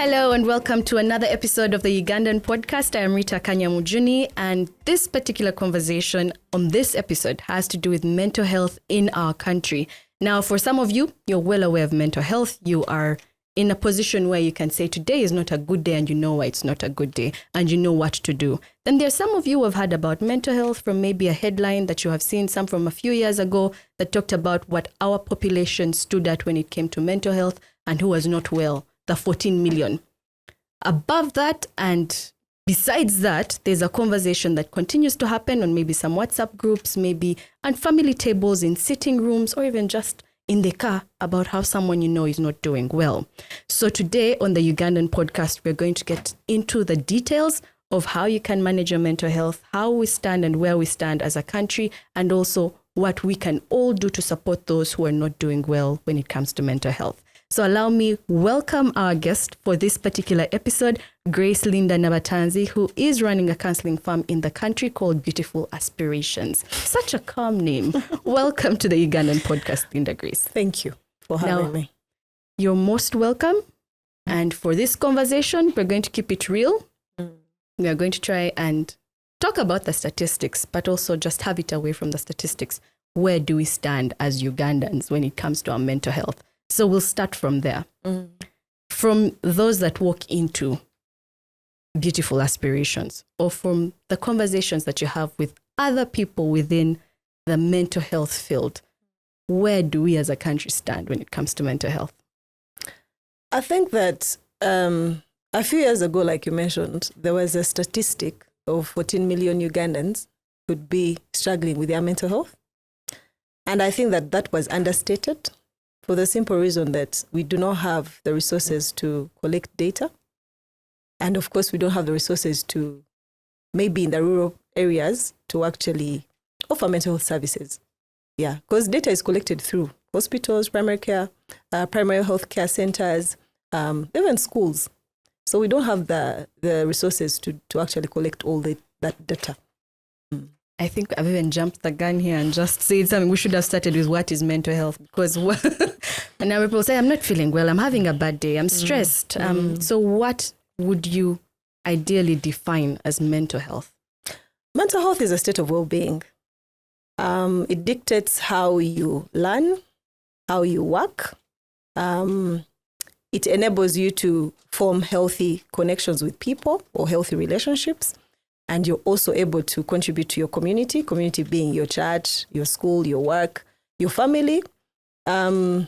Hello and welcome to another episode of the Ugandan podcast. I am Rita Kanya, and this particular conversation on this episode has to do with mental health in our country. Now, for some of you, you're well aware of mental health. You are in a position where you can say today is not a good day and you know why it's not a good day and you know what to do. Then there's some of you who have heard about mental health from maybe a headline that you have seen, some from a few years ago that talked about what our population stood at when it came to mental health and who was not well, the 14 million. Above that and besides that, there's a conversation that continues to happen on maybe some WhatsApp groups, maybe and family tables in sitting rooms or even just in the car about how someone you know is not doing well. So today on the Ugandan podcast, we're going to get into the details of how you can manage your mental health, how we stand and where we stand as a country, and also what we can all do to support those who are not doing well when it comes to mental health. So allow me welcome our guest for this particular episode, Grace Linda Natabanzi, who is running a counseling firm in the country called Beautiful Aspirations. Such a calm name. Welcome to the Ugandan podcast, Linda Grace. Thank you for having me. You're most welcome. And for this conversation, we're going to keep it real. We are going to try and talk about the statistics, but also just have it away from the statistics. Where do we stand as Ugandans when it comes to our mental health? So we'll start from there. From those that walk into Beautiful Aspirations, or from the conversations that you have with other people within the mental health field, where do we as a country stand when it comes to mental health? I think that a few years ago, like you mentioned, there was a statistic of 14 million Ugandans would be struggling with their mental health. And I think that that was understated, for the simple reason that we do not have the resources to collect data. And of course, we don't have the resources to, maybe in the rural areas, to actually offer mental health services. Yeah, because data is collected through hospitals, primary health care centers, even schools. So we don't have the resources to actually collect all that data. I think I've even jumped the gun here and just said something. We should have started with what is mental health, because and now people say, I'm not feeling well, I'm having a bad day, I'm stressed. So what would you ideally define as mental health? Mental health is a state of well-being. It dictates how you learn, how you work. It enables you to form healthy connections with people or healthy relationships. And you're also able to contribute to your community being your church, your school, your work, your family. It's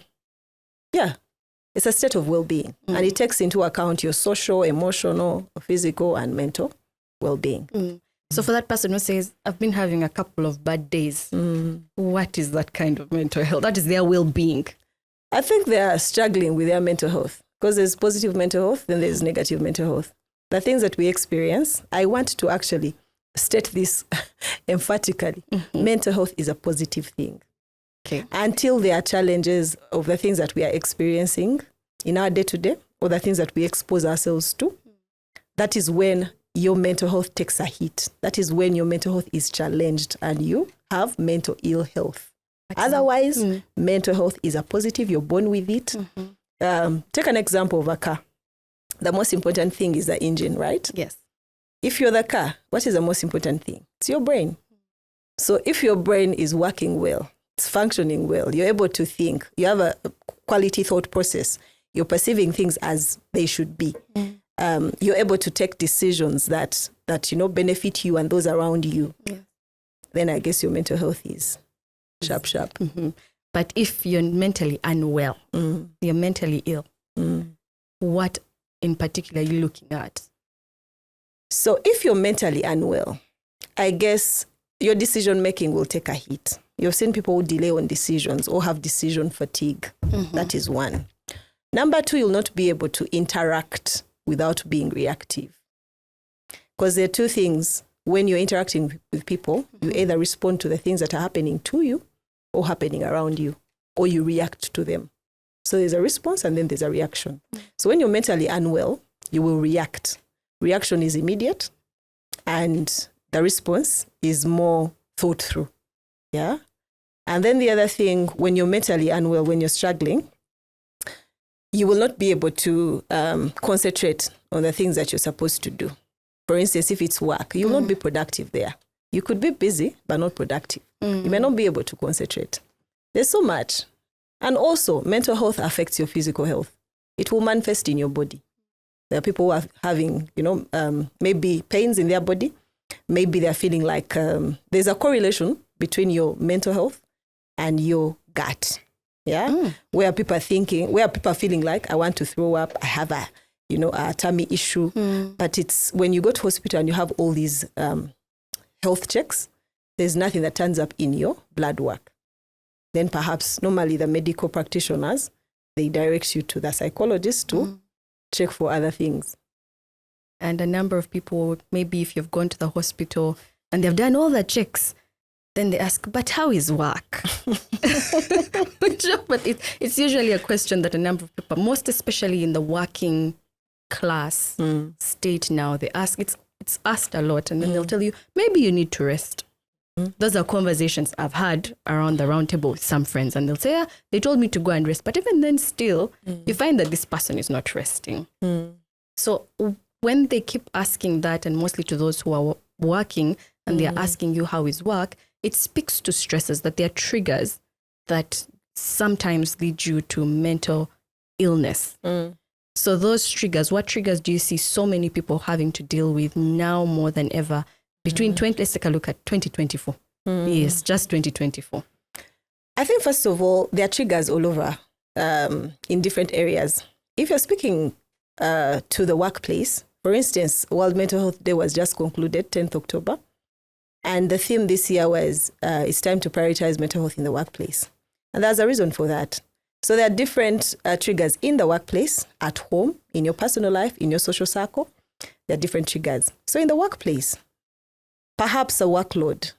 a state of well-being. And it takes into account your social, emotional, physical, and mental well-being. So for that person who says, I've been having a couple of bad days, what is that kind of mental health? That is their well-being. I think they are struggling with their mental health, because there's positive mental health, then there's negative mental health. The things that we experience, I want to actually state this emphatically. Mental health is a positive thing. Okay. Until there are challenges of the things that we are experiencing in our day-to-day, or the things that we expose ourselves to, that is when your mental health takes a hit. That is when your mental health is challenged and you have mental ill health. Otherwise, mental health is a positive. You're born with it. Take an example of a car. The most important thing is the engine, right? Yes. If you're the car, what is the most important thing? It's your brain. So if your brain is working well, it's functioning well, you're able to think, you have a quality thought process, you're perceiving things as they should be. You're able to take decisions that benefit you and those around you. Yeah. Then I guess your mental health is sharp. But if you're mentally unwell, you're mentally ill, what in particular are you looking at? So if you're mentally unwell, I guess your decision making will take a hit. You've seen people who delay on decisions or have decision fatigue. That is one. Number two, you'll not be able to interact without being reactive. Because there are two things. When you're interacting with people, you either respond to the things that are happening to you or happening around you, or you react to them. So there's a response and then there's a reaction. So when you're mentally unwell, you will react. Reaction is immediate and the response is more thought through. Yeah. And then the other thing, when you're mentally unwell, when you're struggling, you will not be able to concentrate on the things that you're supposed to do. For instance, if it's work, you will not be productive there. You could be busy, but not productive. You may not be able to concentrate. There's so much. And also, mental health affects your physical health. It will manifest in your body. There are people who are having, maybe pains in their body. Maybe they're feeling like there's a correlation between your mental health and your gut. Yeah. Where people are feeling like, I want to throw up, I have a tummy issue. But it's when you go to hospital and you have all these health checks, there's nothing that turns up in your blood work. Then perhaps normally the medical practitioners, they direct you to the psychologist to check for other things. And a number of people, maybe if you've gone to the hospital and they've done all the checks, then they ask, but how is work? But it's usually a question that a number of people, most especially in the working class state now, they ask, it's asked a lot, and then they'll tell you, maybe you need to rest. Those are conversations I've had around the round table with some friends, and they'll say, yeah, they told me to go and rest. But even then still, you find that this person is not resting. So when they keep asking that, and mostly to those who are working, and they're asking you how is work, it speaks to stresses, that there are triggers that sometimes lead you to mental illness. So those triggers, what triggers do you see so many people having to deal with now more than ever between let's take a look at 2024. Yes, just 2024. I think, first of all, there are triggers all over in different areas. If you're speaking to the workplace, for instance, World Mental Health Day was just concluded, 10th October. And the theme this year was, it's time to prioritize mental health in the workplace. And there's a reason for that. So there are different triggers in the workplace, at home, in your personal life, in your social circle. There are different triggers. So in the workplace, perhaps a workload,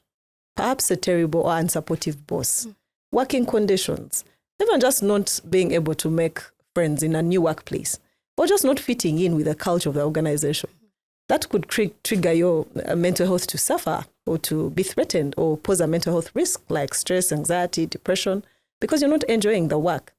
perhaps a terrible or unsupportive boss, working conditions, even just not being able to make friends in a new workplace, or just not fitting in with the culture of the organization. That could trigger your mental health to suffer or to be threatened or pose a mental health risk like stress, anxiety, depression, because you're not enjoying the work.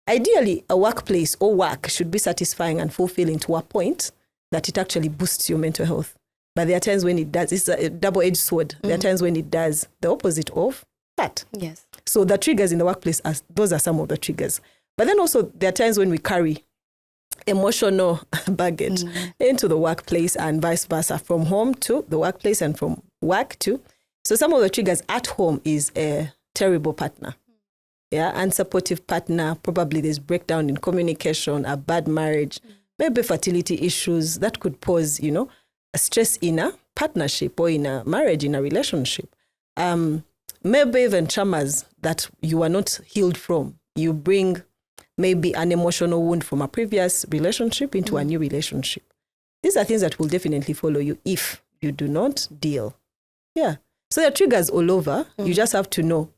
Ideally, a workplace or work should be satisfying and fulfilling to a point that it actually boosts your mental health. But there are times when it does, it's a double-edged sword. There are times when it does the opposite of that. Yes. So the triggers in the workplace, those are some of the triggers. But then also there are times when we carry emotional baggage into the workplace and vice versa, from home to the workplace and from work to. So some of the triggers at home is a terrible partner. Yeah, unsupportive partner, probably there's breakdown in communication, a bad marriage, maybe fertility issues that could pose, a stress in a partnership or in a marriage, in a relationship. Maybe even traumas that you are not healed from. You bring maybe an emotional wound from a previous relationship into a new relationship. These are things that will definitely follow you if you do not deal. Yeah. So there are triggers all over. You just have to know,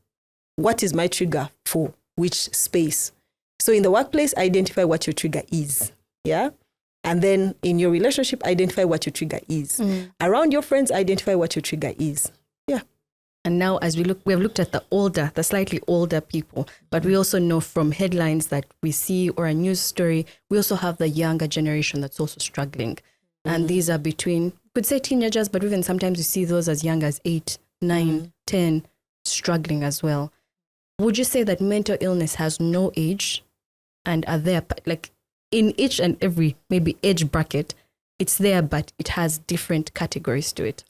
what is my trigger for which space? So in the workplace, identify what your trigger is. Yeah. And then in your relationship, identify what your trigger is. Around your friends, identify what your trigger is. Yeah. And now as we have looked at the slightly older people, but we also know from headlines that we see or a news story, we also have the younger generation that's also struggling. And these are between, could say teenagers, but even sometimes you see those as young as 8, 9, 10 struggling as well. Would you say that mental illness has no age, and are there, like in each and every maybe age bracket, it's there, but it has different categories to it?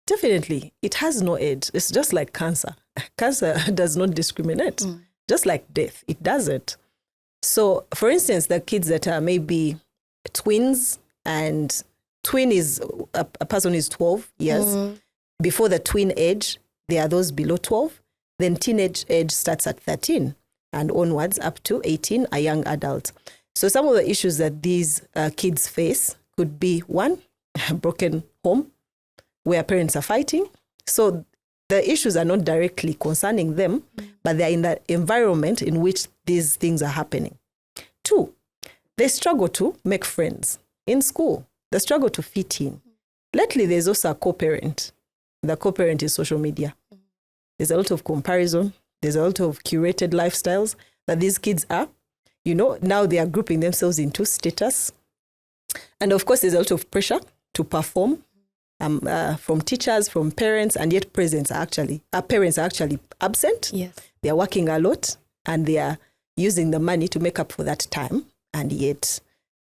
Definitely. It has no age. It's just like cancer. Cancer does not discriminate. Just like death, it doesn't. So, for instance, the kids that are maybe twins, and twin is a person is 12 years. Before the twin age, there are those below 12. Then teenage age starts at 13 and onwards up to 18, a young adult. So some of the issues that these kids face could be, one, a broken home where parents are fighting. So the issues are not directly concerning them, but they're in the environment in which these things are happening. 2, they struggle to make friends in school. They struggle to fit in. Lately, there's also a co-parent. The co-parent is social media. There's a lot of comparison. There's a lot of curated lifestyles that these kids are now they are grouping themselves into status. And of course, there's a lot of pressure to perform from teachers, from parents, and yet parents are actually absent. Yes. They are working a lot and they are using the money to make up for that time. And yet,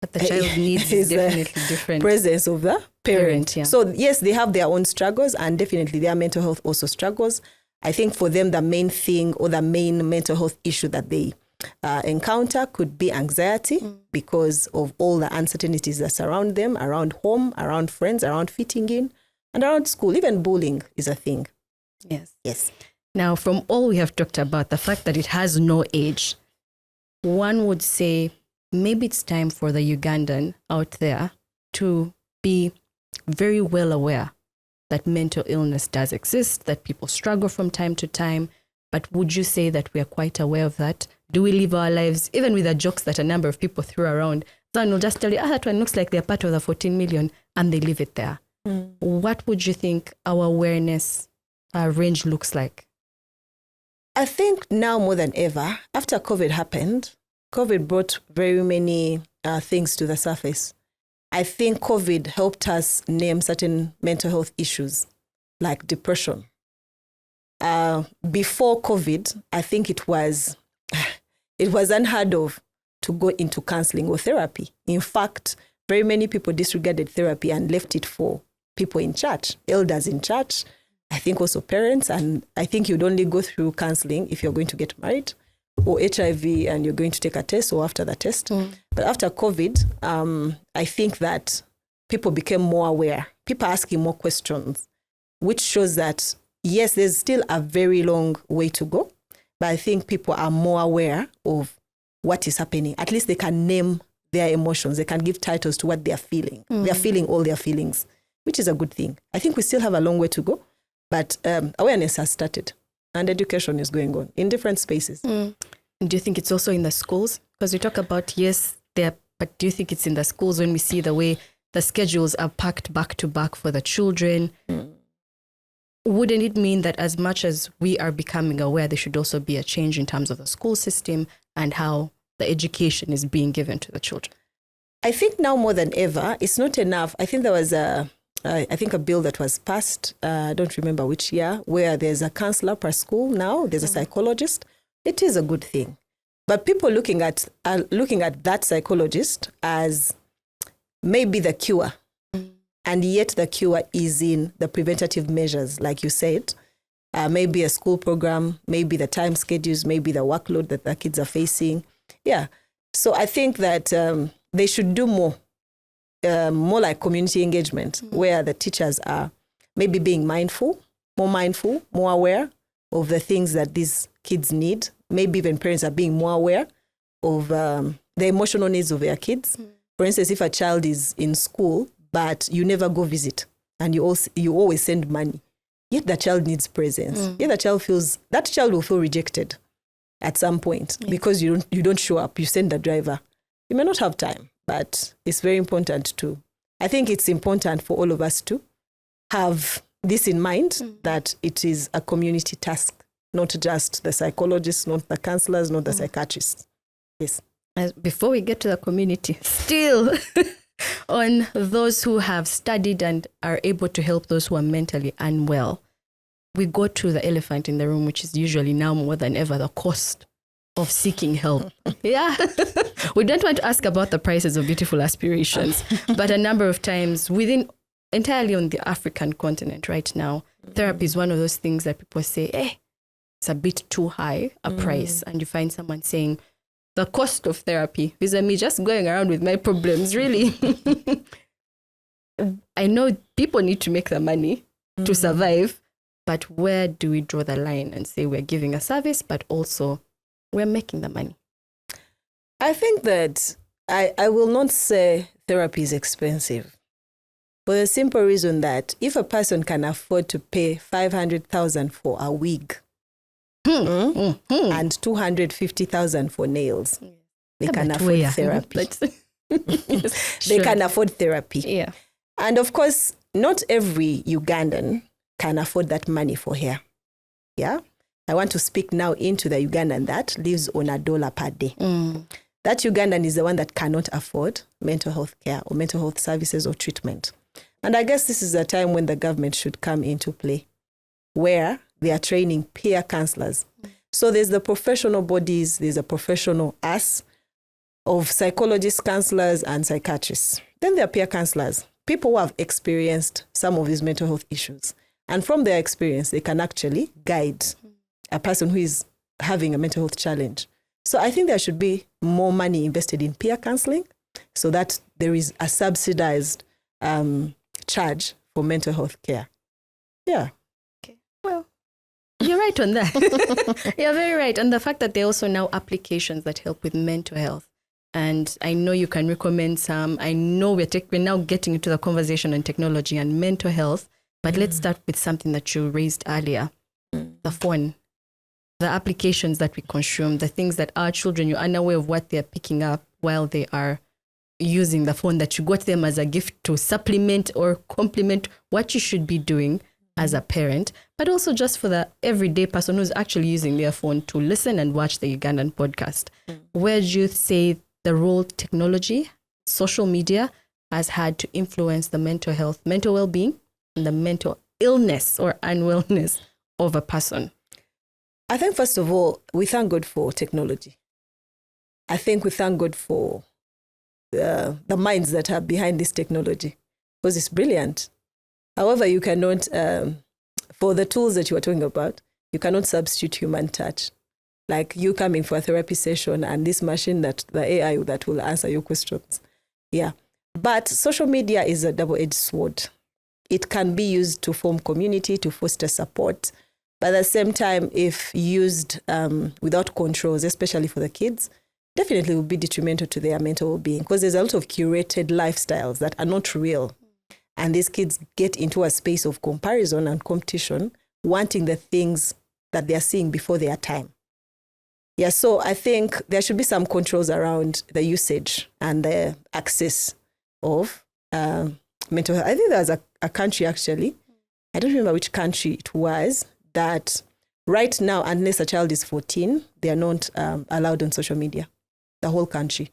but the child needs is definitely different. Presence of the parent. Yeah. So yes, they have their own struggles, and definitely their mental health also struggles. I think for them, the main thing or the main mental health issue that they encounter could be anxiety because of all the uncertainties that surround them, around home, around friends, around fitting in, and around school. Even bullying is a thing. Yes. Now, from all we have talked about, the fact that it has no age, one would say maybe it's time for the Ugandan out there to be very well aware that mental illness does exist, that people struggle from time to time. But would you say that we are quite aware of that? Do we live our lives, even with the jokes that a number of people throw around? Someone will just tell you, that one looks like they're part of the 14 million, and they leave it there. What would you think our awareness range looks like? I think now more than ever, after COVID happened, COVID brought very many things to the surface. I think COVID helped us name certain mental health issues like depression. Before COVID, I think it was unheard of to go into counseling or therapy. In fact, very many people disregarded therapy and left it for people in church, elders in church, I think also parents. And I think you'd only go through counseling if you're going to get married or HIV and you're going to take a test or after the test. But after COVID, I think that people became more aware. People are asking more questions, which shows that, yes, there's still a very long way to go. But I think people are more aware of what is happening. At least they can name their emotions. They can give titles to what they are feeling. They are feeling all their feelings, which is a good thing. I think we still have a long way to go, but awareness has started and education is going on in different spaces. Do you think it's also in the schools? Because we talk about, yes, there, but do you think it's in the schools when we see the way the schedules are packed back to back for the children? Wouldn't it mean that as much as we are becoming aware, there should also be a change in terms of the school system and how the education is being given to the children? I think now more than ever, it's not enough. I think there was a bill that was passed, I don't remember which year, where there's a counselor per school now, there's a psychologist. It is a good thing. But people looking at that psychologist as maybe the cure. And yet the cure is in the preventative measures, like you said, maybe a school program, maybe the time schedules, maybe the workload that the kids are facing. Yeah. So I think that they should do more like community engagement, where the teachers are maybe being mindful, more aware of the things that these kids need. Maybe even parents are being more aware of the emotional needs of their kids. For instance, if a child is in school, but you never go visit and you always send money, yet the child needs presence. Yet that child will feel rejected at some point because you don't show up. You send the driver. You may not have time, but it's very important I think it's important for all of us to have this in mind, that it is a community task, not just the psychologists, not the counselors, not the psychiatrists. Yes. Before we get to the community, still on those who have studied and are able to help those who are mentally unwell, we go to the elephant in the room, which is usually now more than ever the cost of seeking help. Yeah. We don't want to ask about the prices of beautiful aspirations, but a number of times entirely on the African continent right now, therapy is one of those things that people say, it's a bit too high a price. And you find someone saying, the cost of therapy vis-a-vis just going around with my problems, really. I know people need to make the money to survive, but where do we draw the line and say we're giving a service, but also we're making the money? I think that I will not say therapy is expensive, for the simple reason that if a person can afford to pay 500,000 for a wig, and 250,000 for nails, they can afford therapy. They can afford therapy. Yeah. And of course, not every Ugandan can afford that money for hair. Yeah. I want to speak now into the Ugandan that lives on $1 per day. that Ugandan is the one that cannot afford mental health care or mental health services or treatment. And I guess this is a time when the government should come into play, where they are training peer counselors. So there's the professional bodies, there's a professional us of psychologists, counselors, and psychiatrists. Then there are peer counselors, people who have experienced some of these mental health issues. And from their experience, they can actually guide a person who is having a mental health challenge. So I think there should be more money invested in peer counseling so that there is a subsidized charge for mental health care. Yeah. Okay. Well, you're right on that. You're very right. And the fact that there are also now applications that help with mental health. And I know you can recommend some. I know we're now getting into the conversation on technology and mental health. But let's start with something that you raised earlier, the phone, the applications that we consume, the things that our children, you're unaware of what they're picking up while they are using the phone, that you got them as a gift to supplement or complement what you should be doing as a parent, but also just for the everyday person who's actually using their phone to listen and watch the Ugandan podcast. Where do you say the role technology, social media has had to influence the mental health, mental well-being, and the mental illness or unwellness of a person? I think, first of all, we thank God for technology. I think we thank God for the minds that are behind this technology, because it's brilliant. However, you cannot, for the tools that you were talking about, you cannot substitute human touch. Like you coming for a therapy session and this machine, that the AI that will answer your questions. Yeah. But social media is a double-edged sword. It can be used to form community, to foster support. But at the same time, if used without controls, especially for the kids, definitely will be detrimental to their mental well-being, because there's a lot of curated lifestyles that are not real. And these kids get into a space of comparison and competition, wanting the things that they're seeing before their time. Yeah, so I think there should be some controls around the usage and the access of mental health. I think there's a country, actually, I don't remember which country it was, that right now, unless a child is 14, they are not allowed on social media, the whole country.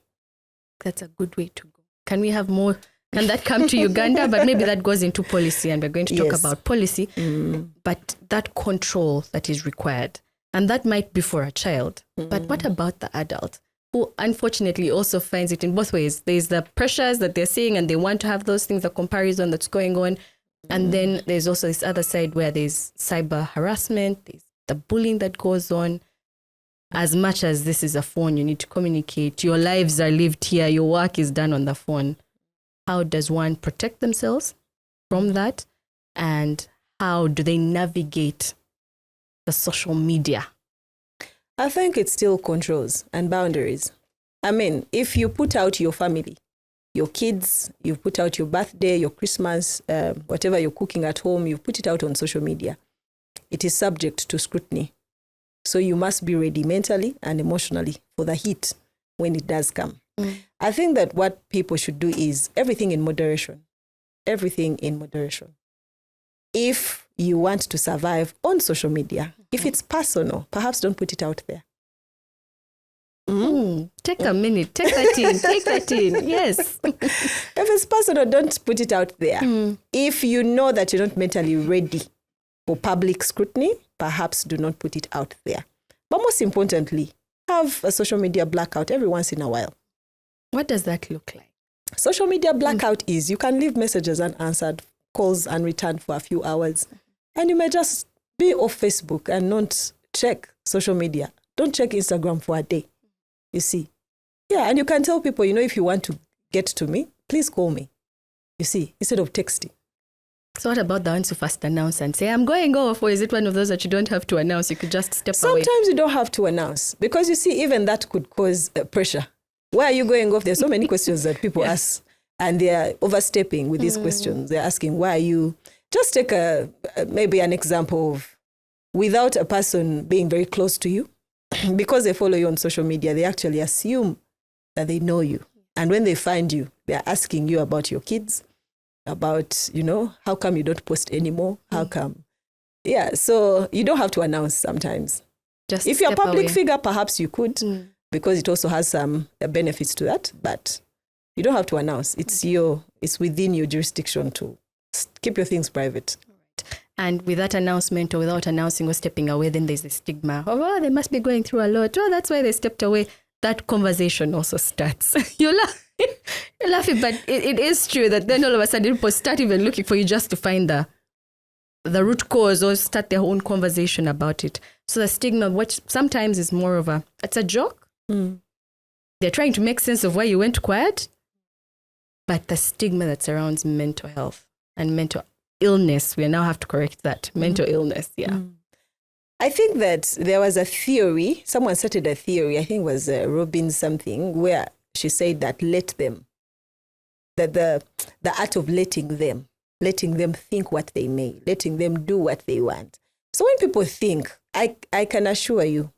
That's a good way to go. Can we have more? Can that come to Uganda? But maybe that goes into policy, and we're going to talk about policy. But that control that is required, and that might be for a child. But what about the adult, who unfortunately also finds it in both ways? There's the pressures that they're seeing and they want to have those things, the comparison that's going on. And then there's also this other side where there's cyber harassment, there's the bullying that goes on. As much as this is a phone, you need to communicate. Your lives are lived here. Your work is done on the phone. How does one protect themselves from that? And how do they navigate the social media? I think it's still controls and boundaries. I mean, if you put out your family, your kids, you put out your birthday, your Christmas, whatever you're cooking at home, you put it out on social media, it is subject to scrutiny. So you must be ready mentally and emotionally for the heat when it does come. I think that what people should do is everything in moderation. Everything in moderation. If you want to survive on social media, if it's personal, perhaps don't put it out there. Take a minute, take that in, yes. If it's personal, don't put it out there. If you know that you're not mentally ready for public scrutiny, perhaps do not put it out there. But most importantly, have a social media blackout every once in a while. What does that look like? Social media blackout is you can leave messages unanswered, calls unreturned for a few hours, and you may just be off Facebook and not check social media. Don't check Instagram for a day. You see. Yeah, and you can tell people, if you want to get to me, please call me. You see, instead of texting. So what about the ones who first announce and say, I'm going off, or is it one of those that you don't have to announce? You could just step away? Sometimes you don't have to announce, because you see, even that could cause pressure. Where are you going off? There's so many questions that people ask, and they're overstepping with these questions. They're asking, why are you? Just take maybe an example of, without a person being very close to you, because they follow you on social media, they actually assume that they know you. And when they find you, they're asking you about your kids, about, how come you don't post anymore? How come? Yeah, so you don't have to announce sometimes. Just if you're a public away. figure, perhaps you could. because it also has some benefits to that, but you don't have to announce. It's within your jurisdiction to keep your things private. And with that announcement or without announcing or stepping away, then there's a stigma. Oh, they must be going through a lot. Oh, that's why they stepped away. That conversation also starts. You're laughing, but it is true that then all of a sudden people start even looking for you just to find the root cause or start their own conversation about it. So the stigma, which sometimes is more of it's a joke. They're trying to make sense of why you went quiet. But the stigma that surrounds mental health and mental illness, we now have to correct that. Mental illness, yeah. I think that there was a theory, someone started a theory, I think it was Robin something, where she said that let them, that the art of letting them think what they may, letting them do what they want. So when people think, I can assure you,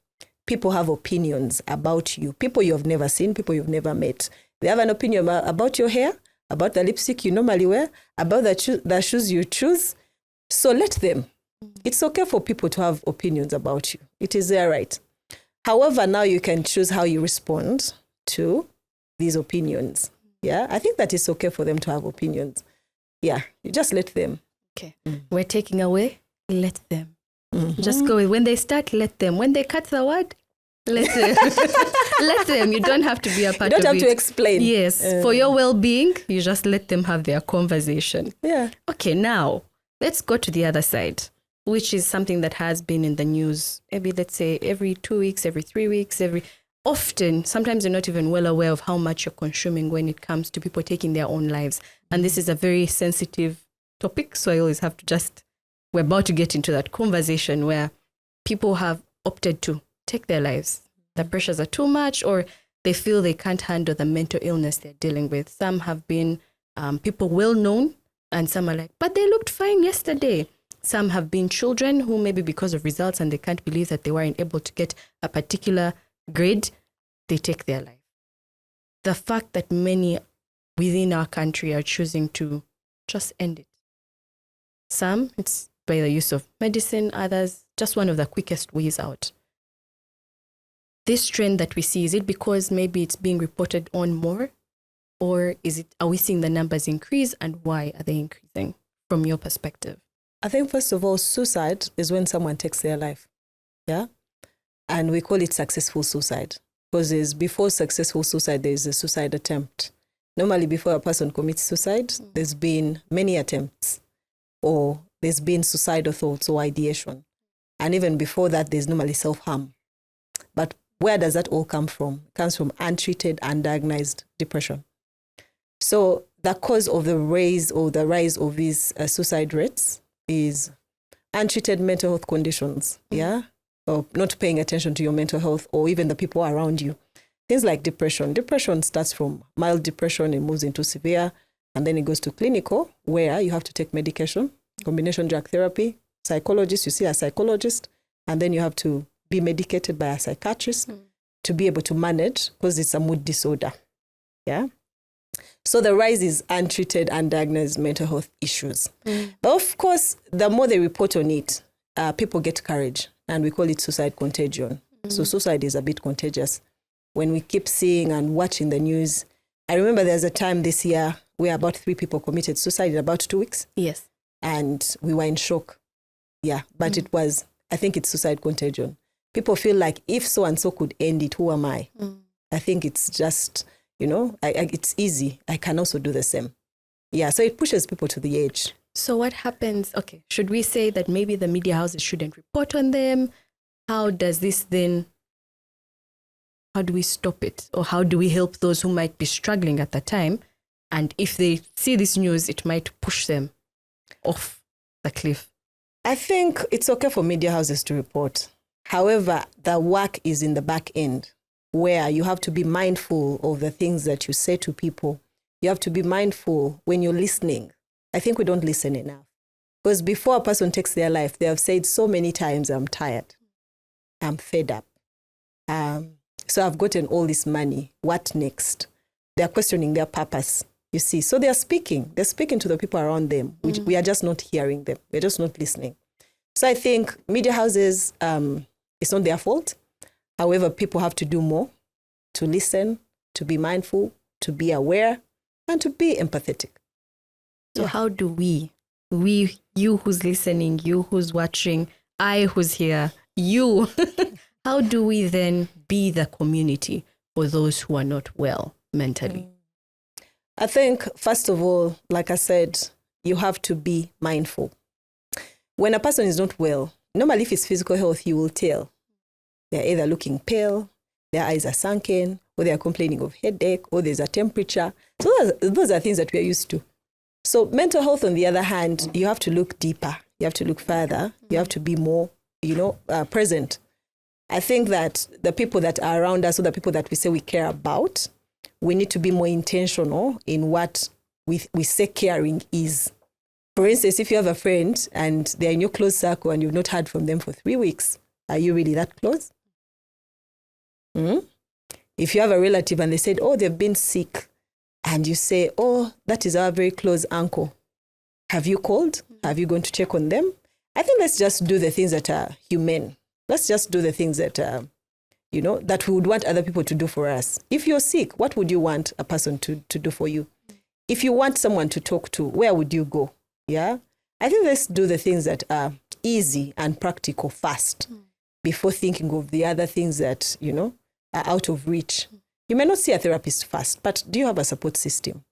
people have opinions about you, people you have never seen, people you've never met. They have an opinion about your hair, about the lipstick you normally wear, about the shoes you choose. So let them. It's okay for people to have opinions about you. It is their right. However, now you can choose how you respond to these opinions. Yeah, I think that it's okay for them to have opinions. Yeah, you just let them. Okay. We're taking away, let them. Just go with when they start, let them. When they cut the word, let them. Let them. You don't have to be a part of it. You don't have to explain. Yes. For your well-being, you just let them have their conversation. Yeah. Okay, now let's go to the other side, which is something that has been in the news, maybe let's say every 2 weeks, every 3 weeks, often, sometimes you're not even well aware of how much you're consuming when it comes to people taking their own lives. And this is a very sensitive topic, so I always have to we're about to get into that conversation where people have opted to take their lives. The pressures are too much, or they feel they can't handle the mental illness they're dealing with. Some have been people well known, and some are like, but they looked fine yesterday. Some have been children who maybe because of results and they can't believe that they weren't able to get a particular grade, they take their life. The fact that many within our country are choosing to just end it. Some, it's by the use of medicine, others, just one of the quickest ways out. This trend that we see, is it because maybe it's being reported on more? Or are we seeing the numbers increase, and why are they increasing from your perspective? I think first of all, suicide is when someone takes their life. Yeah. And we call it successful suicide because before successful suicide, there's a suicide attempt. Normally before a person commits suicide, there's been many attempts, or there's been suicidal thoughts or ideation. And even before that, there's normally self-harm. But where does that all come from? It comes from untreated, undiagnosed depression. So the cause of the rise of these suicide rates is untreated mental health conditions, yeah? Or not paying attention to your mental health or even the people around you. Things like depression. Depression starts from mild depression, it moves into severe, and then it goes to clinical, where you have to take medication, combination drug therapy, psychologist, you see a psychologist, and then you have to be medicated by a psychiatrist to be able to manage, because it's a mood disorder, yeah? So the rise is untreated, undiagnosed mental health issues. But of course, the more they report on it, people get courage, and we call it suicide contagion. So suicide is a bit contagious. When we keep seeing and watching the news, I remember there's a time this year where about 3 people committed suicide in about 2 weeks. Yes. And we were in shock. Yeah, but it was, I think it's suicide contagion. People feel like if so-and-so could end it, who am I? I think it's just, it's easy. I can also do the same. Yeah, so it pushes people to the edge. So what happens? Okay, should we say that maybe the media houses shouldn't report on them? How does this then, how do we stop it? Or how do we help those who might be struggling at the time? And if they see this news, it might push them off the cliff. I think it's okay for media houses to report. However, the work is in the back end, where you have to be mindful of the things that you say to people. You have to be mindful when you're listening. I think we don't listen enough. Because before a person takes their life, they have said so many times, I'm tired. I'm fed up. So I've gotten all this money. What next? They're questioning their purpose, you see. So they're speaking. They're speaking to the people around them. We are just not hearing them. We're just not listening. So I think media houses, it's not their fault. However, people have to do more to listen, to be mindful, to be aware, and to be empathetic. So how do we, you who's listening, you who's watching, I who's here, you, how do we then be the community for those who are not well mentally? I think, first of all, like I said, you have to be mindful. When a person is not well, normally if it's physical health, you will tell. They're either looking pale, their eyes are sunken, or they are complaining of headache, or there's a temperature. So those are things that we are used to. So mental health, on the other hand, you have to look deeper. You have to look further. You have to be more, present. I think that the people that are around us, or the people that we say we care about, we need to be more intentional in what we say caring is. For instance, if you have a friend and they're in your close circle and you've not heard from them for 3 weeks, are you really that close? If you have a relative and they said, oh, they've been sick, and you say, oh, that is our very close uncle. Have you called? Have you gone to check on them? I think let's just do the things that are humane. Let's just do the things that, that we would want other people to do for us. If you're sick, what would you want a person to do for you? If you want someone to talk to, where would you go? Yeah? I think let's do the things that are easy and practical first before thinking of the other things that, are out of reach. You may not see a therapist first, but do you have a support system?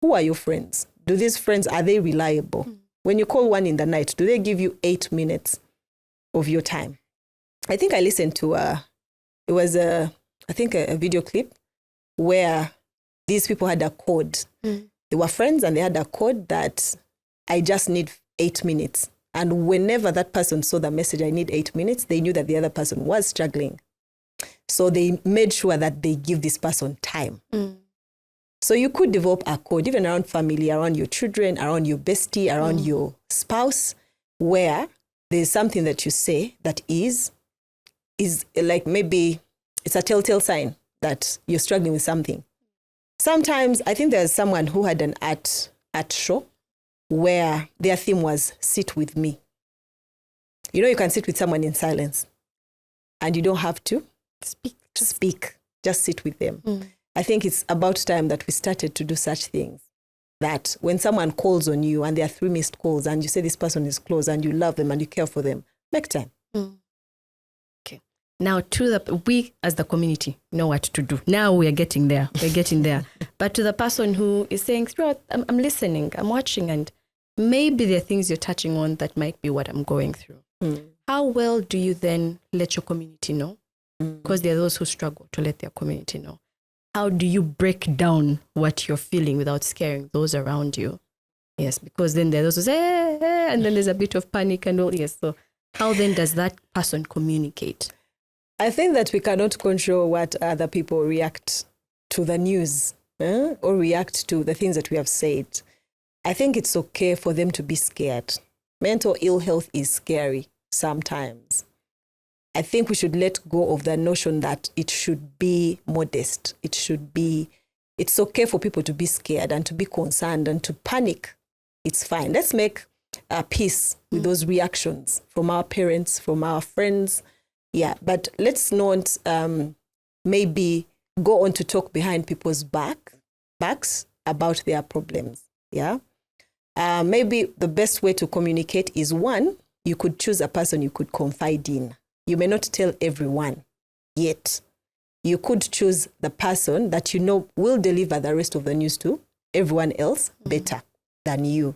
Who are your friends? Do these friends, are they reliable? When you call one in the night, do they give you 8 minutes of your time? I think I listened to a video clip where these people had a code. They were friends and they had a code that I just need 8 minutes. And whenever that person saw the message, I need 8 minutes, they knew that the other person was struggling. So they made sure that they give this person time. So you could develop a code, even around family, around your children, around your bestie, around your spouse, where there's something that you say that is like, maybe it's a telltale sign that you're struggling with something. Sometimes I think there's someone who had an art show where their theme was sit with me. You can sit with someone in silence and you don't have to speak, just sit with them. I think it's about time that we started to do such things, that when someone calls on you and there are 3 missed calls and you say this person is close and you love them and you care for them, make time. Okay. Now, we as the community know what to do. Now we are getting there. We're getting there. But to the person who is saying, I'm listening, I'm watching, and maybe there are things you're touching on that might be what I'm going through. How well do you then let your community know? Because there are those who struggle to let their community know. How do you break down what you're feeling without scaring those around you? Yes, because then there are those who say, and then there's a bit of panic and all. Yes, so how then does that person communicate? I think that we cannot control what other people react to the news or react to the things that we have said. I think it's okay for them to be scared. Mental ill health is scary sometimes. I think we should let go of the notion that it should be modest. It's okay for people to be scared and to be concerned and to panic. It's fine. Let's make peace with those reactions from our parents, from our friends. Yeah, but let's not maybe go on to talk behind people's backs about their problems. Yeah. Maybe the best way to communicate is, one, you could choose a person you could confide in. You may not tell everyone yet. You could choose the person that will deliver the rest of the news to everyone else better than you.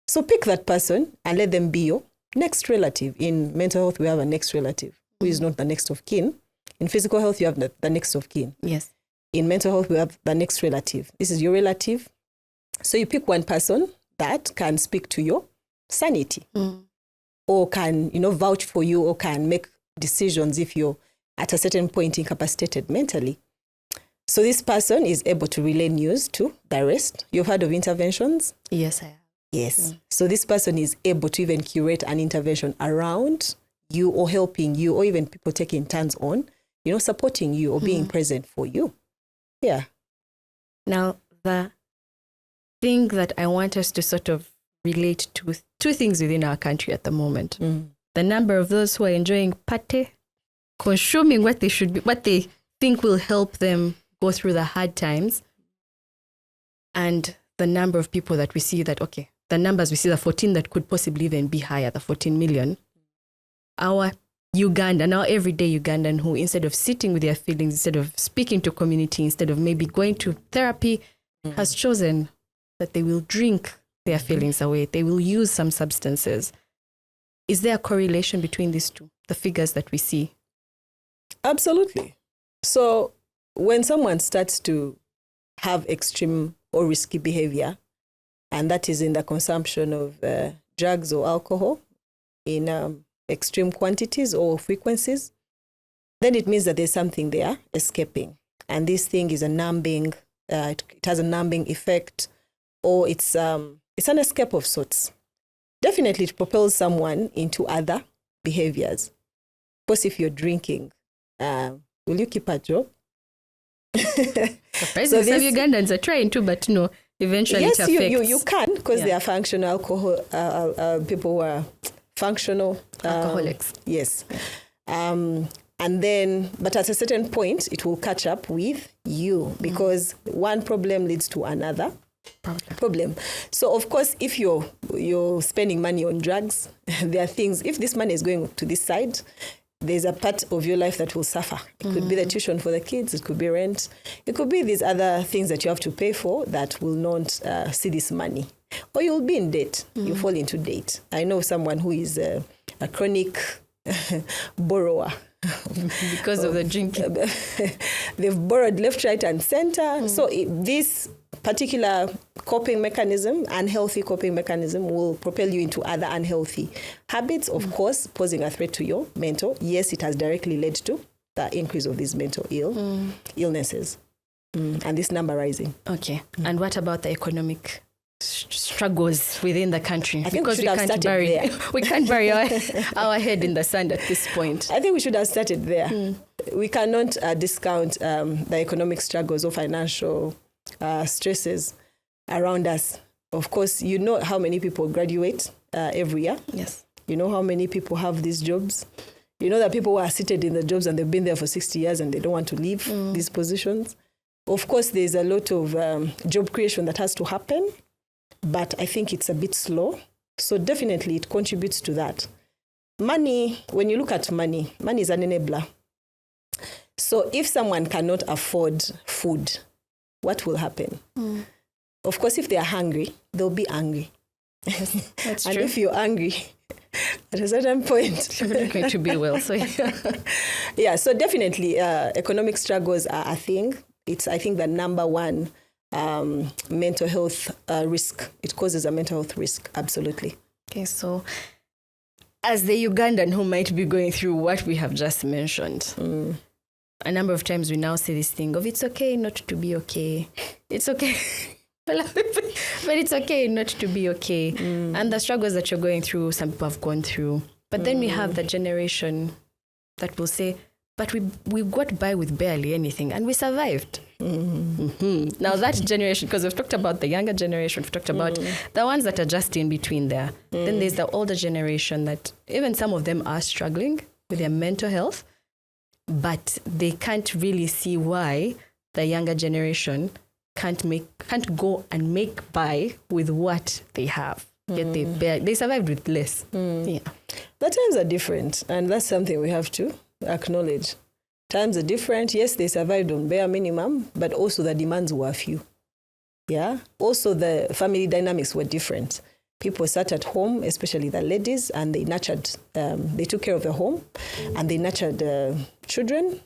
So pick that person and let them be your next relative. In mental health, we have a next relative who is not the next of kin. In physical health, you have the next of kin. Yes. In mental health, we have the next relative. This is your relative. So you pick one person that can speak to your sanity. Or can, vouch for you, or can make decisions if you're at a certain point incapacitated mentally. So this person is able to relay news to the rest. You've heard of interventions? Yes, I have. Yes. So this person is able to even curate an intervention around you, or helping you, or even people taking turns on, supporting you or being present for you. Yeah. Now, the thing that I want us to sort of relate to 2 things within our country at the moment. The number of those who are enjoying party, consuming what they think think will help them go through the hard times? And the number of people that we see that, okay, the numbers we see, the 14 that could possibly even be higher, the 14 million, our Ugandan, our everyday Ugandan who, instead of sitting with their feelings, instead of speaking to community, instead of maybe going to therapy, has chosen that they will drink their feelings away. They will use some substances. Is there a correlation between these two, the figures that we see? Absolutely. So when someone starts to have extreme or risky behavior, and that is in the consumption of drugs or alcohol in extreme quantities or frequencies, then it means that there's something there escaping. And this thing is a numbing, it has a numbing effect, or it's an escape of sorts. Definitely it propels someone into other behaviors. Of course, if you're drinking, will you keep a job? Surprisingly, some Ugandans are trying to, but no, eventually yes, it affects. you can, because they are functional alcohol, people who are functional alcoholics. Yes. And then, but at a certain point, it will catch up with you, because one problem leads to another problem. So of course, if you're spending money on drugs, there are things, if this money is going to this side, there's a part of your life that will suffer. It could be the tuition for the kids, it could be rent, it could be these other things that you have to pay for that will not see this money. Or you'll be in debt, you fall into debt. I know someone who is a chronic borrower. Because of the drinking. They've borrowed left, right, and center. So this particular coping mechanism, unhealthy coping mechanism, will propel you into other unhealthy habits, of course, posing a threat to your mental. Yes, it has directly led to the increase of these mental illnesses. And this number rising. Okay. And what about the economic struggles within the country? I think because we can't bury our head in the sand at this point. I think we should have started there. We cannot discount the economic struggles or financial stresses around us. Of course, you know how many people graduate every year. Yes. You know how many people have these jobs. You know that people who are seated in the jobs and they've been there for 60 years and they don't want to leave these positions. Of course, there's a lot of job creation that has to happen, but I think it's a bit slow. So definitely it contributes to that. Money, when you look at money is an enabler. So if someone cannot afford food, what will happen? Of course, if they are hungry, they'll be angry. That's and true. if you're angry, at a certain point, you're not going to be well. So yeah, so definitely economic struggles are a thing. It's, I think, the number one mental health risk. It causes a mental health risk, absolutely. Okay, so as the Ugandan who might be going through what we have just mentioned, a number of times we now say this thing of it's okay not to be okay. It's okay. But it's okay not to be okay. And the struggles that you're going through, some people have gone through. But then we have the generation that will say, but we got by with barely anything and we survived. Now that generation, because we've talked about the younger generation, we've talked about the ones that are just in between there. Then there's the older generation that even some of them are struggling with their mental health, but they can't really see why the younger generation can't go and make by with what they have. Yet they survived with less. Yeah. The times are different, and that's something we have to acknowledge. Times are different. Yes, they survived on bare minimum, but also the demands were few. Yeah. Also, the family dynamics were different. People sat at home, especially the ladies, and they nurtured. They took care of the home, and they nurtured children,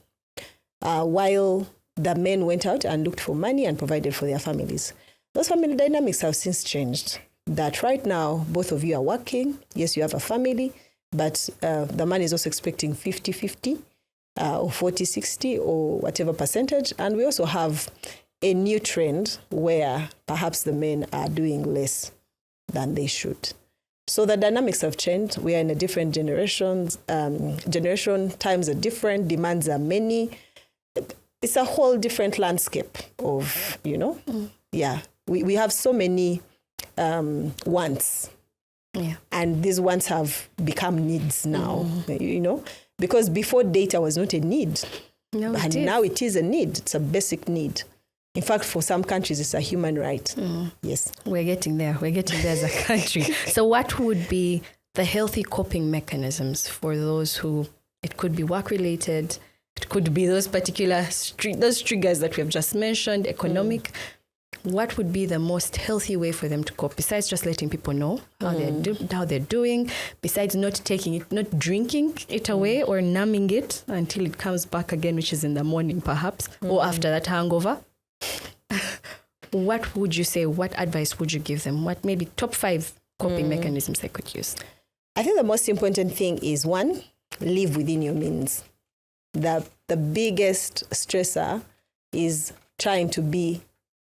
while the men went out and looked for money and provided for their families. Those family dynamics have since changed. That right now, both of you are working. Yes, you have a family, but the man is also expecting 50-50 or 40-60 or whatever percentage. And we also have a new trend where perhaps the men are doing less than they should. So the dynamics have changed. We are in a different generation. Times are different. Demands are many. It's a whole different landscape of, yeah. We have so many wants. Yeah. And these wants have become needs now, because before data was not a need. No, and now it is a need. It's a basic need. In fact, for some countries, it's a human right. Yes. We're getting there. We're getting there as a country. So what would be the healthy coping mechanisms for those who, it could be work-related, it could be those particular, those triggers that we have just mentioned, economic. What would be the most healthy way for them to cope, besides just letting people know how they're doing, besides not taking it, not drinking it away or numbing it until it comes back again, which is in the morning perhaps, or after that hangover? What would you say? What advice would you give them? What maybe top 5 coping mechanisms they could use? I think the most important thing is, 1, live within your means. The biggest stressor is trying to be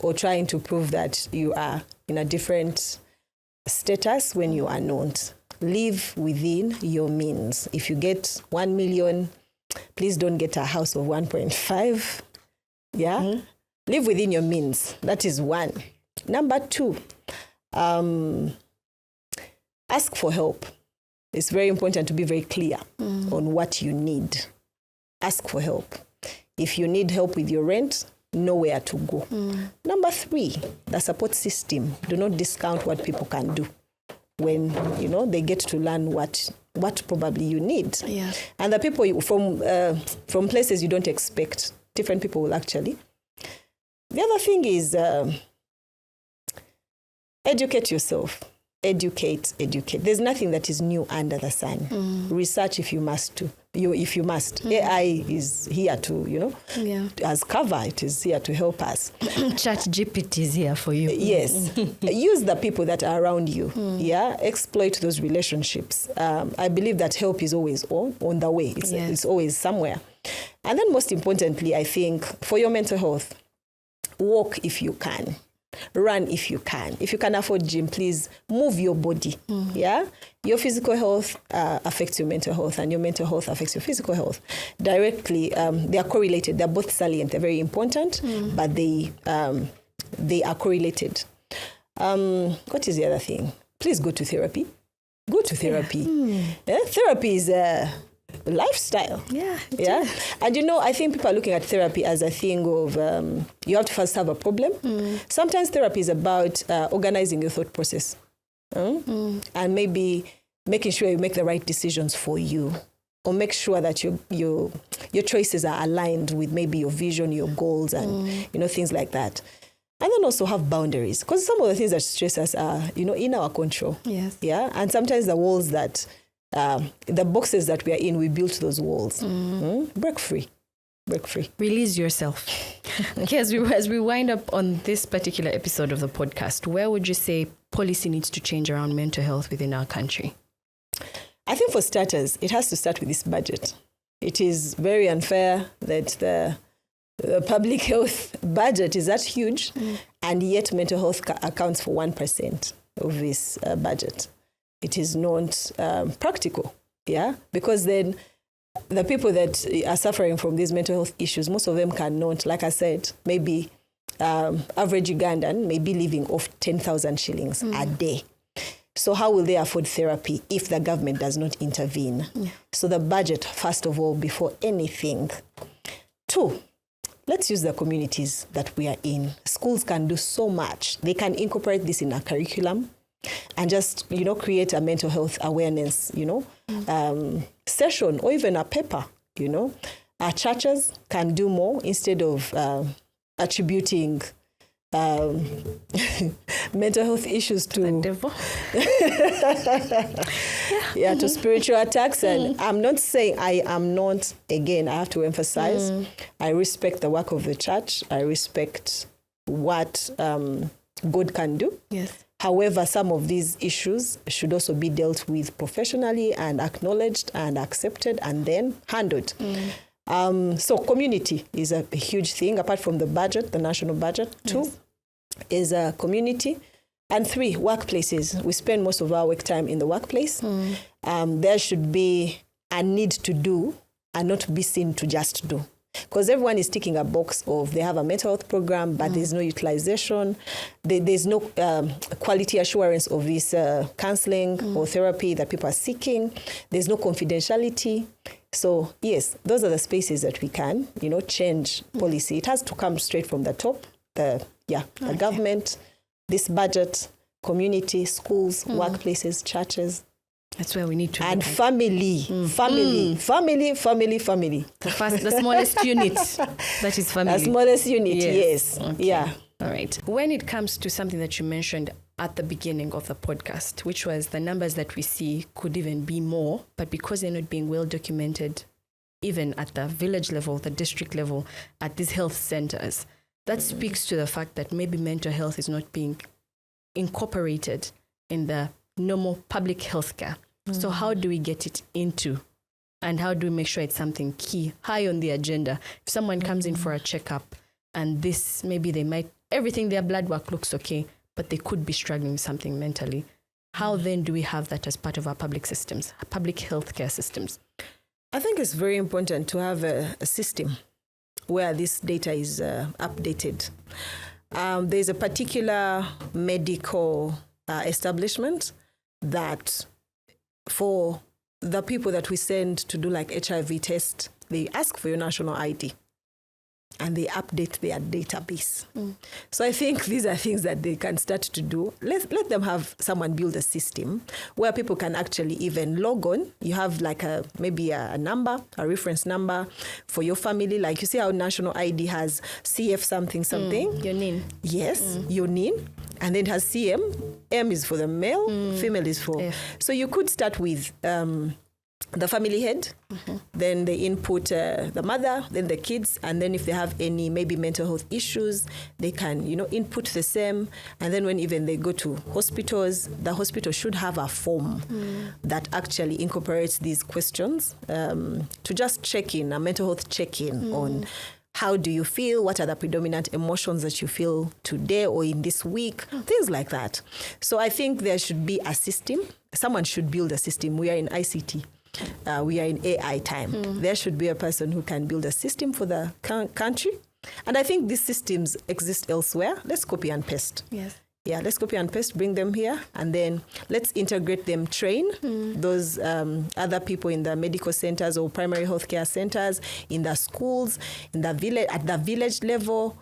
or trying to prove that you are in a different status when you are not. Live within your means. If you get 1 million, please don't get a house of 1.5. Yeah? Live within your means. That is 1. Number 2, ask for help. It's very important to be very clear on what you need. Ask for help. If you need help with your rent, know where to go. Number 3, the support system. Do not discount what people can do when, they get to learn what probably you need. Yeah. And the people from places you don't expect, different people will actually. The other thing is educate yourself. Educate. There's nothing that is new under the sun. Research if you must. AI is here to, as cover. It is here to help us. ChatGPT is here for you. Yes. Use the people that are around you. Yeah. Exploit those relationships. I believe that help is always on the way. It's always somewhere. And then most importantly, I think for your mental health, walk if you can. Run if you can. If you can afford gym, please move your body. Yeah, your physical health affects your mental health, and your mental health affects your physical health directly. They are correlated. They're both salient. They're very important, but they are correlated. What is the other thing? Please go to therapy. Go to therapy. Therapy is a lifestyle. Yeah. And I think people are looking at therapy as a thing of you have to first have a problem. Sometimes therapy is about organizing your thought process and maybe making sure you make the right decisions for you, or make sure that your choices are aligned with maybe your vision, your goals, and things like that. And then also have boundaries, because some of the things that stress us are in our control. Yes. Yeah. And sometimes the walls that the boxes that we are in, we built those walls. Break free. Release yourself. Okay, as we wind up on this particular episode of the podcast, where would you say policy needs to change around mental health within our country? I think for starters, it has to start with this budget. It is very unfair that the public health budget is that huge, and yet mental health accounts for 1% of this budget. It is not practical, because then the people that are suffering from these mental health issues, most of them cannot, like I said, maybe average Ugandan may be living off 10,000 shillings a day. So how will they afford therapy if the government does not intervene? So the budget, first of all, before anything. 2, let's use the communities that we are in. Schools can do so much. They can incorporate this in a curriculum and just, create a mental health awareness, session, or even a paper, Our churches can do more instead of attributing mental health issues to the devil. to spiritual attacks. And I'm not saying I have to emphasize, I respect the work of the church. I respect what God can do. Yes. However, some of these issues should also be dealt with professionally and acknowledged and accepted and then handled. So community is a huge thing, apart from the budget, the national budget. 2 is a community. And 3, workplaces. We spend most of our work time in the workplace. There should be a need to do and not be seen to just do. Because everyone is ticking a box of they have a mental health program, but there's no utilization. There's no quality assurance of this counseling or therapy that people are seeking. There's no confidentiality. So yes, those are the spaces that we can, change policy. It has to come straight from the top, the government, this budget, community, schools, workplaces, churches. That's where we need to and family. Family. The smallest unit, that is family. The smallest unit, yes. Okay. Yeah. All right. When it comes to something that you mentioned at the beginning of the podcast, which was the numbers that we see could even be more, but because they're not being well documented, even at the village level, the district level, at these health centers, that speaks to the fact that maybe mental health is not being incorporated in the normal public healthcare. So how do we get it into, and how do we make sure it's something key, high on the agenda? If someone comes in for a checkup and this, maybe everything, their blood work looks okay, but they could be struggling with something mentally. How then do we have that as part of our public systems, public healthcare systems? I think it's very important to have a system where this data is updated. There's a particular medical establishment that for the people that we send to do like HIV test, they ask for your national ID and they update their database. So I think these are things that they can start to do. Let them have someone build a system where people can actually even log on. You have like maybe a number, a reference number for your family. Like you see how national ID has CF something. Your NIN. Yes, your NIN. And then it has CM. M is for the male, female is for... F. So you could start with the family head, then they input the mother, then the kids, and then if they have any maybe mental health issues, they can, input the same. And then when even they go to hospitals, the hospital should have a form that actually incorporates these questions to just check in, a mental health check-in on how do you feel, what are the predominant emotions that you feel today or in this week, things like that. So I think there should be a system. Someone should build a system. We are in ICT. We are in AI time. There should be a person who can build a system for the country. And I think these systems exist elsewhere. Let's copy and paste. Yes. Yeah, let's copy and paste, bring them here, and then let's integrate them, train those other people in the medical centers or primary healthcare centers, in the schools, in the village, at the village level,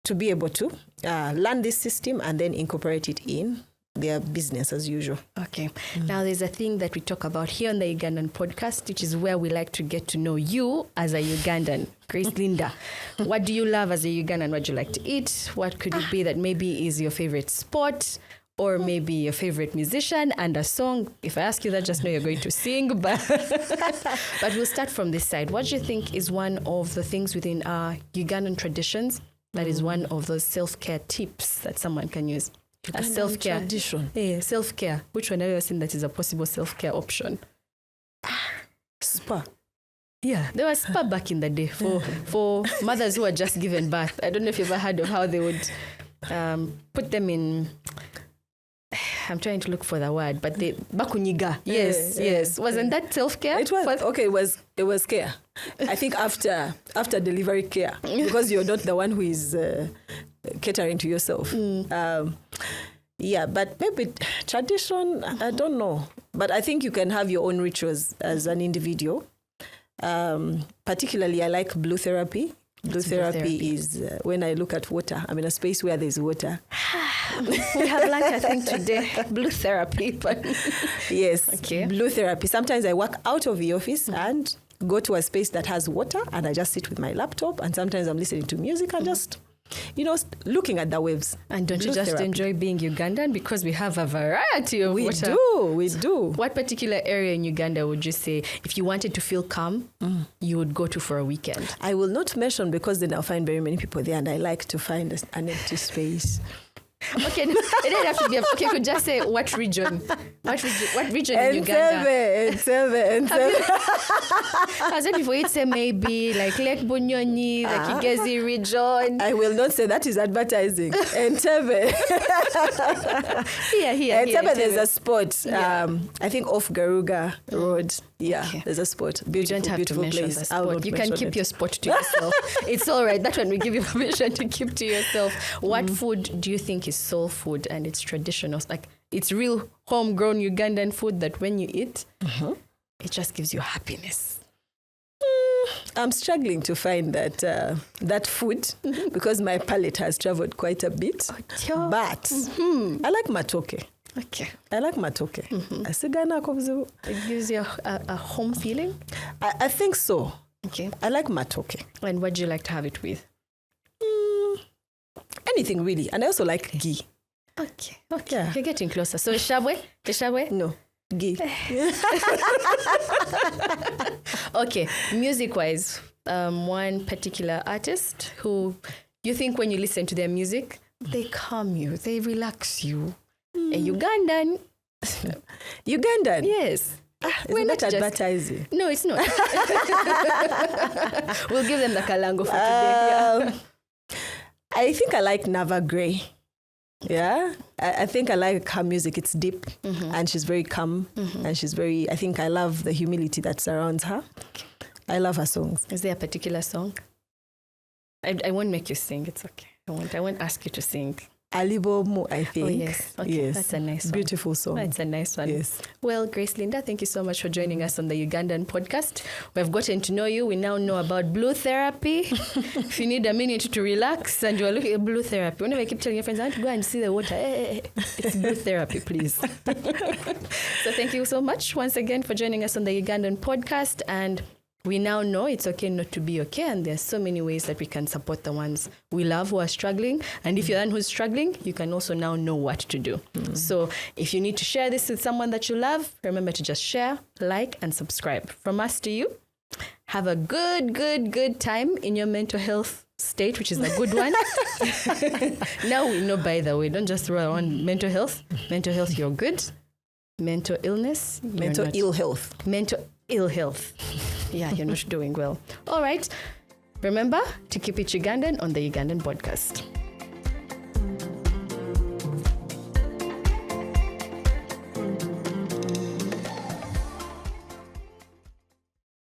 to be able to learn this system and then incorporate it in their business as usual. Okay. Now there's a thing that we talk about here on the Ugandan podcast, which is where we like to get to know you as a Ugandan. Grace Linda, what do you love as a Ugandan? What do you like to eat? What could it be that maybe is your favorite sport, or maybe your favorite musician and a song? If I ask you that, just know you're going to sing. But we'll start from this side. What do you think is one of the things within our Ugandan traditions that is one of those self-care tips that someone can use? A self-care tradition. Yeah, self-care. Which one have you seen that is a possible self-care option? Spa. Yeah, there was spa back in the day for mothers who had just given birth. I don't know if you've ever heard of how they would put them in... I'm trying to look for the word, but they bakunyiga. Yes. Wasn't that self-care? It was. Okay, it was care. I think after delivery care, because you're not the one who is catering to yourself. Yeah, but maybe tradition, I don't know. But I think you can have your own rituals as an individual. Particularly, I like blue therapy. Blue therapy is when I look at water. I'm in a space where there's water. We have lunch, I think, today. Blue therapy. But yes, okay. Blue therapy. Sometimes I walk out of the office and go to a space that has water, and I just sit with my laptop, and sometimes I'm listening to music and just, looking at the waves. And don't you just enjoy being Ugandan? Because we have a variety of water. We do. What particular area in Uganda would you say, if you wanted to feel calm, you would go to for a weekend? I will not mention, because then I'll find very many people there, and I like to find an empty space. Okay, it doesn't have to be. Okay, you could just say what region? What region in Uganda? Entebbe. I said before, you'd say maybe like Lake Bunyonyi, the Kigezi region. I will not say that is advertising. Entebbe. Here. Entebbe, there's a spot. I think off Garuga Road. Yeah, Okay. there's a spot. You Beautiful, don't have to beautiful mention place. the I'll sport. not You can mention keep it. your sport to yourself. It's all right. That one we give you permission to keep to yourself. What food do you think is soul food and it's traditional? Like it's real homegrown Ugandan food that when you eat, it just gives you happiness. I'm struggling to find that food because my palate has traveled quite a bit. Yeah. But I like matoke. Okay. I like matoke. Asigana kobuzibu. It gives you a home feeling. I think so. Okay. I like matoke. And what do you like to have it with? Anything really. And I also like ghee. Okay. Okay. Yeah. You're getting closer. So shabwe? The shabwe? No, ghee. Okay. Music-wise, one particular artist who you think when you listen to their music, they calm you, they relax you. A Ugandan. Ugandan? Yes. Isn't not that just- advertising? No, it's not. We'll give them the kalango for today. Yeah. I think I like Nava Gray. Yeah, I think I like her music. It's deep and she's very calm and she's very, I think I love the humility that surrounds her. I love her songs. Is there a particular song? I won't make you sing. It's okay. I won't ask you to sing. Alibo Mo, I think. Oh, yes. Okay. Yes. That's a nice one. Beautiful song. That's a nice one. Yes. Well, Grace Linda, thank you so much for joining us on the Ugandan podcast. We've gotten to know you. We now know about blue therapy. If you need a minute to relax and you're looking at blue therapy, whenever I keep telling your friends, I want to go and see the water. It's blue therapy, please. So thank you so much once again for joining us on the Ugandan podcast. And we now know it's okay not to be okay, and there's so many ways that we can support the ones we love who are struggling. And if you're the one who's struggling, you can also now know what to do. So if you need to share this with someone that you love, remember to just share, like, and subscribe. From us to you, have a good time in your mental health state, which is a good one. Now we know, by the way, don't just throw around mental health. Mental health, you're good. Mental illness, Mental ill health. Mental ill health. Yeah, you're not doing well. All right. Remember to keep it Ugandan on the Ugandan podcast.